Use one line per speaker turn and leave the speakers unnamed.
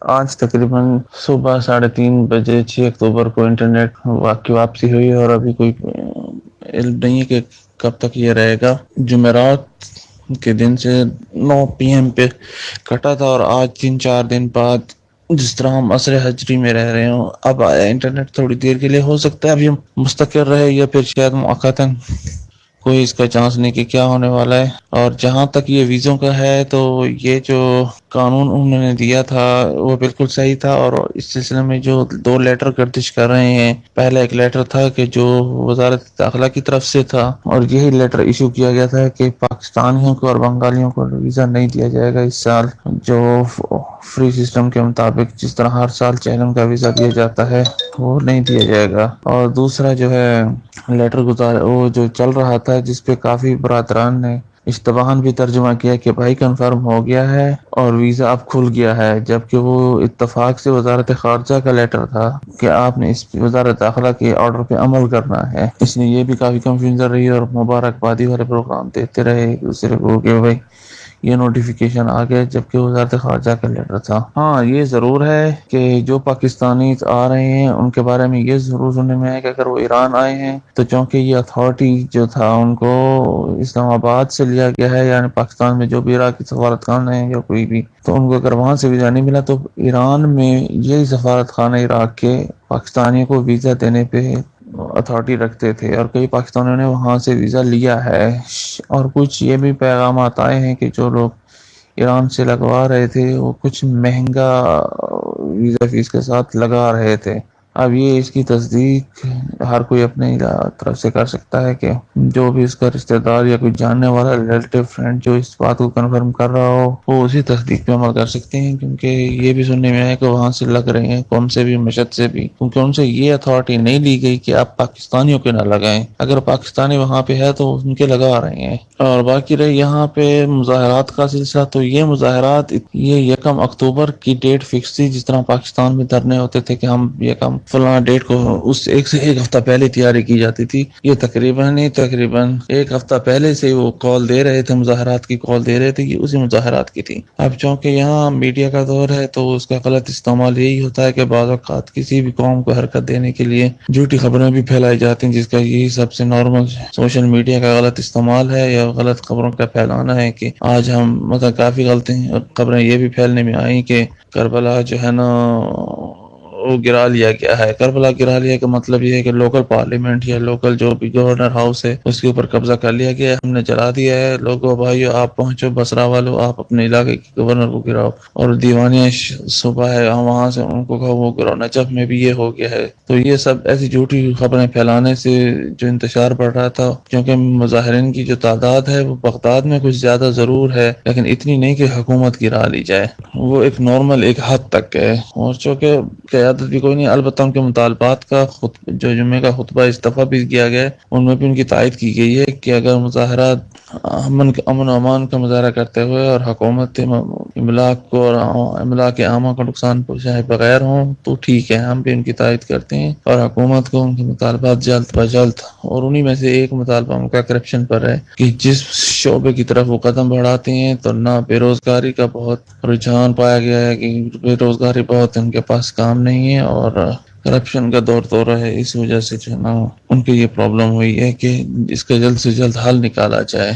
آج تقریباً صبح 3:30 بجے 6 اکتوبر کو انٹرنیٹ کی واپسی ہوئی، اور ابھی کوئی علم نہیں ہے کہ کب تک یہ رہے گا۔ جمعرات کے دن سے 9 PM پہ کٹا تھا، اور آج 3-4 دن بعد جس طرح ہم عصر حجری میں رہ رہے ہوں، اب انٹرنیٹ تھوڑی دیر کے لیے ہو سکتا ہے اب یہ مستقر رہے، یا پھر شاید مؤقتاً، کوئی اس کا چانس نہیں کہ کیا ہونے والا ہے۔ اور جہاں تک یہ ویزوں کا ہے تو یہ جو قانون انہوں نے دیا تھا وہ بالکل صحیح تھا، اور اس سلسلے میں جو 2 لیٹر گردش کر رہے ہیں، پہلا ایک لیٹر تھا کہ جو وزارت داخلہ کی طرف سے تھا، اور یہی لیٹر ایشو کیا گیا تھا کہ پاکستانیوں کو اور بنگالیوں کو ویزا نہیں دیا جائے گا اس سال، جو فری سسٹم کے مطابق جس طرح ہر سال چیلنج کا ویزا دیا جاتا ہے وہ نہیں دیا جائے گا۔ اور دوسرا جو ہے لیٹر وہ جو چل رہا تھا، جس پہ کافی برادران نے اشتباہاً بھی ترجمہ کیا کہ بھائی کنفرم ہو گیا ہے اور ویزا اب کھل گیا ہے، جبکہ وہ اتفاق سے وزارت خارجہ کا لیٹر تھا کہ آپ نے اس وزارت داخلہ کے آرڈر پہ عمل کرنا ہے۔ اس نے یہ بھی کافی کنفیوژن رہی اور مبارکبادی والے پروگرام دیتے رہے ایک دوسرے کو کہ بھائی یہ نوٹیفیکیشن آ گیا، جبکہ وزارت خارجہ کا لیٹر تھا۔ ہاں یہ ضرور ہے کہ جو پاکستانی آ رہے ہیں ان کے بارے میں یہ ضرور سننے میں ہے کہ اگر وہ ایران آئے ہیں تو چونکہ یہ اتھارٹی جو تھا ان کو اسلام آباد سے لیا گیا ہے، یعنی پاکستان میں جو بھی عراقی سفارت خان ہے یا کوئی بھی، تو ان کو اگر وہاں سے ویزا نہیں ملا تو ایران میں یہی سفارت خانہ عراق کے پاکستانیوں کو ویزا دینے پہ اتھارٹی رکھتے تھے، اور کئی پاکستانیوں نے وہاں سے ویزا لیا ہے۔ اور کچھ یہ بھی پیغامات آئے ہیں کہ جو لوگ ایران سے لگوا رہے تھے وہ کچھ مہنگا ویزا فیس کے ساتھ لگا رہے تھے۔ اب یہ اس کی تصدیق ہر کوئی اپنے طرف سے کر سکتا ہے کہ جو بھی اس کا رشتہ دار یا کوئی جاننے والا ریلیٹیو فرینڈ جو اس بات کو کنفرم کر رہا ہو وہ اسی تصدیق پہ عمل کر سکتے ہیں، کیونکہ یہ بھی سننے میں آیا کہ وہاں سے لگ رہے ہیں، کون سے بھی مشد سے بھی، کیونکہ ان سے یہ اتھارٹی نہیں لی گئی کہ آپ پاکستانیوں کے نہ لگائیں، اگر پاکستانی وہاں پہ ہے تو ان کے لگا رہے ہیں۔ اور باقی رہے یہاں پہ مظاہرات کا سلسلہ، تو یہ مظاہرات یہ 1 اکتوبر کی ڈیٹ فکس تھی، جس طرح پاکستان میں دھرنے ہوتے تھے کہ ہم یہ کام فلاں ڈیٹ کو اس ایک سے ایک ہفتہ پہلے تیاری کی جاتی تھی، یہ تقریباً 1 ہفتہ پہلے سے وہ کال دے رہے تھے، مظاہرات کی کال دے رہے تھے، یہ اسی مظاہرات کی تھی۔ اب چونکہ یہاں میڈیا کا دور ہے تو اس کا غلط استعمال یہی ہوتا ہے کہ بعض اوقات کسی بھی قوم کو حرکت دینے کے لیے جھوٹی خبریں بھی پھیلائی جاتی ہیں، جس کا یہی سب سے نارمل سوشل میڈیا کا غلط استعمال ہے یا غلط خبروں کا پھیلانا ہے۔ کہ آج ہم کافی غلطی خبریں یہ بھی پھیلنے میں آئیں کہ کربلا جو ہے نا وہ گرا لیا گیا ہے۔ کربلا گرا لیا کا مطلب یہ ہے کہ لوکل پارلیمنٹ یا لوکل جو بھی گورنر ہاؤس ہے اس کے اوپر قبضہ کر لیا گیا ہے، ہم نے جلا دیا ہے۔ لوگوں بھائیو آپ پہنچو، بصرہ والو آپ اپنے علاقے کے گورنر کو گراؤ، اور دیوانیہ صوبہ ہے وہاں سے ان کو کہو وہ گراؤ۔ نجف میں بھی یہ ہو گیا ہے۔ تو یہ سب ایسی جھوٹی خبریں پھیلانے سے جو انتشار بڑھ رہا تھا، کیونکہ مظاہرین کی جو تعداد ہے وہ بغداد میں کچھ زیادہ ضرور ہے لیکن اتنی نہیں کہ حکومت گرا لی جائے، وہ ایک نارمل ایک حد تک ہے۔ اور چونکہ قیادت بھی کوئی نہیں، البتہ ان کے مطالبات کا جو جمعے کا خطبہ استعفیٰ بھی کیا گیا ہے ان میں بھی ان کی تائید کی گئی ہے کہ اگر مظاہرات امن و امان کا مظاہرہ کرتے ہوئے اور حکومت املاک کو اور املاک عامہ کو نقصان پہنچائے بغیر ہوں تو ٹھیک ہے، ہم بھی ان کی تائید کرتے ہیں، اور حکومت کو ان کے مطالبات جلد از جلد، اور انہی میں سے ایک مطالبہ ان کا کرپشن پر ہے کہ جس شعبے کی طرف وہ قدم بڑھاتے ہیں تو نہ بے روزگاری کا بہت رجحان پایا گیا ہے کہ بے روزگاری بہت ان کے پاس کام نہیں ہے، اور کرپشن کا دورہ ہے، اس وجہ سے جو ہے نا ان کی یہ پرابلم ہوئی ہے کہ اس کا جلد سے جلد حل نکالا جائے۔